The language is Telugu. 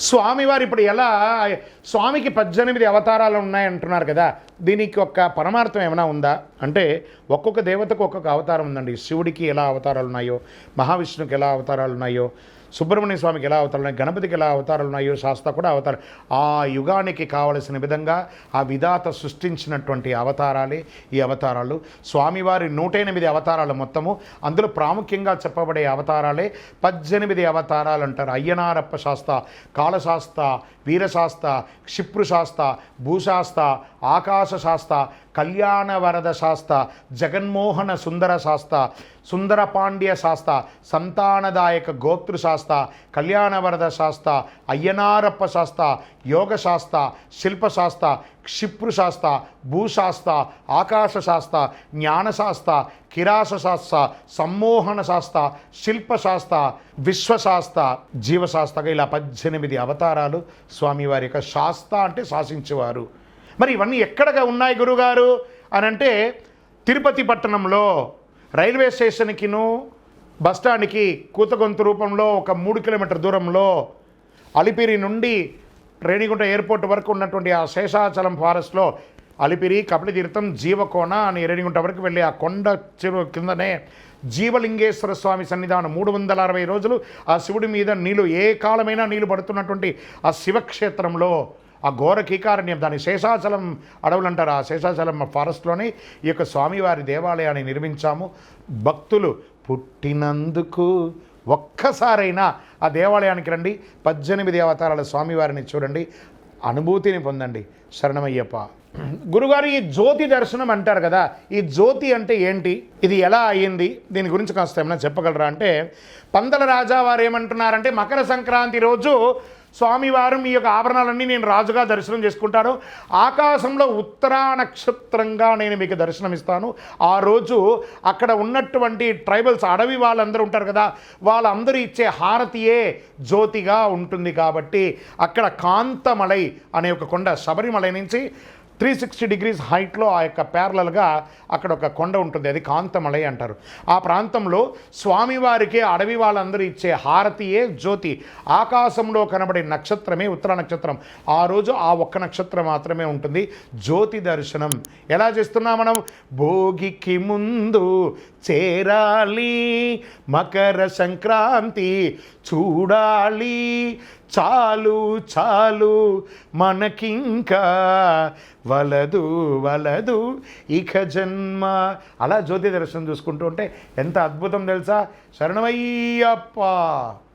స్వామివారు ఇప్పుడు ఎలా స్వామికి 18 అవతారాలు ఉన్నాయంటున్నారు కదా, దీనికి ఒక పరమార్థం ఏమైనా ఉందా అంటే ఒక్కొక్క దేవతకు ఒక్కొక్క అవతారం ఉందండి. శివుడికి ఎలా అవతారాలు ఉన్నాయో, మహావిష్ణువుకి ఎలా అవతారాలు ఉన్నాయో, సుబ్రహ్మణ్య స్వామికి ఎలా అవతారాలు ఉన్నాయి, గణపతికి ఎలా అవతారాలు ఉన్నాయో, శాస్త్ర కూడా అవతారం. ఆ యుగానికి కావలసిన విధంగా ఆ విధాత సృష్టించినటువంటి అవతారాలే ఈ అవతారాలు. స్వామివారి 108 అవతారాలు మొత్తము. అందులో ప్రాముఖ్యంగా చెప్పబడే అవతారాలే 18 అవతారాలు అంటారు. అయ్యనారప్ప శాస్త, కాళశాస్త, వీరశాస్త, క్షిప్రుశాస్త, భూశాస్త, ఆకాశ శాస్త, కళ్యాణ వరద శాస్త, జగన్మోహన సుందర శాస్త, సుందర పాండ్య శాస్త, సంతానదాయక గోత్రు శాస్త, కళ్యాణ వరద శాస్త, అయ్యనారప్ప శాస్త, యోగ శాస్త, శిల్పశాస్త, క్షిప్రుశాస్త, భూశాస్త, ఆకాశ శాస్త, జ్ఞానశాస్త, కిరాస శాస్త్ర, సమ్మోహన శాస్త్ర, శిల్పశాస్త్ర, విశ్వశాస్త్ర, జీవశాస్త్రగా ఇలా 18 అవతారాలు స్వామివారి యొక్క. శాస్త్ర అంటే శాసించేవారు. మరి ఇవన్నీ ఎక్కడగా ఉన్నాయి గురుగారు అని అంటే తిరుపతి పట్టణంలో రైల్వే స్టేషన్కిను బస్టాండ్కి కూతగొంతు రూపంలో ఒక 3 కిలోమీటర్ దూరంలో అలిపిరి నుండి రేణిగుంట ఎయిర్పోర్ట్ వరకు ఉన్నటువంటి ఆ శేషాచలం ఫారెస్ట్లో అలిపిరి, కపిలతీర్థం, జీవకోన అని రేణిగుంట వరకు వెళ్ళి ఆ కొండ చెరువు కిందనే జీవలింగేశ్వర స్వామి సన్నిధానం 360 రోజులు ఆ శివుడి మీద నీళ్ళు ఏ కాలమైనా నీళ్లు పడుతున్నటువంటి ఆ శివక్షేత్రంలో ఆ ఘోర కీకారణ్యం, దాని శేషాచలం అడవులు అంటారు. ఆ శేషాచలం ఫారెస్ట్లోనే ఈ యొక్క స్వామివారి దేవాలయాన్ని నిర్మించాము. భక్తులు పుట్టినందుకు ఒక్కసారైనా ఆ దేవాలయానికి రండి, 18 అవతారాల స్వామివారిని చూడండి, అనుభూతిని పొందండి. శరణమయ్యప్ప. గురుగారు, ఈ జ్యోతి దర్శనం అంటారు కదా, ఈ జ్యోతి అంటే ఏంటి, ఇది ఎలా అయ్యింది, దీని గురించి కాస్త ఏమైనా చెప్పగలరా అంటే, పందల రాజా వారు ఏమంటున్నారంటే మకర సంక్రాంతి రోజు స్వామివారు మీ యొక్క ఆభరణాలన్నీ నేను రాజుగా దర్శనం చేసుకుంటాను, ఆకాశంలో ఉత్తరా నక్షత్రంగా నేను మీకు దర్శనం ఇస్తాను. ఆ రోజు అక్కడ ఉన్నటువంటి ట్రైబల్స్, అడవి వాళ్ళందరూ ఉంటారు కదా, వాళ్ళందరూ ఇచ్చే హారతియే జ్యోతిగా ఉంటుంది. కాబట్టి అక్కడ కాంతమలై అనే ఒక కొండ, శబరిమలై నుంచి 360 degrees హైట్లో ఆ యొక్క ప్యారలల్గా అక్కడ ఒక కొండ ఉంటుంది, అది కాంతమలై అంటారు. ఆ ప్రాంతంలో స్వామివారికి అడవి వాళ్ళందరూ ఇచ్చే హారతియే జ్యోతి. ఆకాశంలో కనబడే నక్షత్రమే ఉత్తర నక్షత్రం. ఆ రోజు ఆ ఒక్క నక్షత్రం మాత్రమే ఉంటుంది. జ్యోతి దర్శనం ఎలా చేస్తున్నాం మనం? భోగికి ముందు చేరాలి, మకర సంక్రాంతి చూడాలి, చాలు చాలు మనకింకా వలదు వలదు ఇక జన్మ. అలా జ్యోతి దర్శనం చూసుకుంటూ ఉంటే ఎంత అద్భుతం తెలుసా? శరణమయ్యప్ప.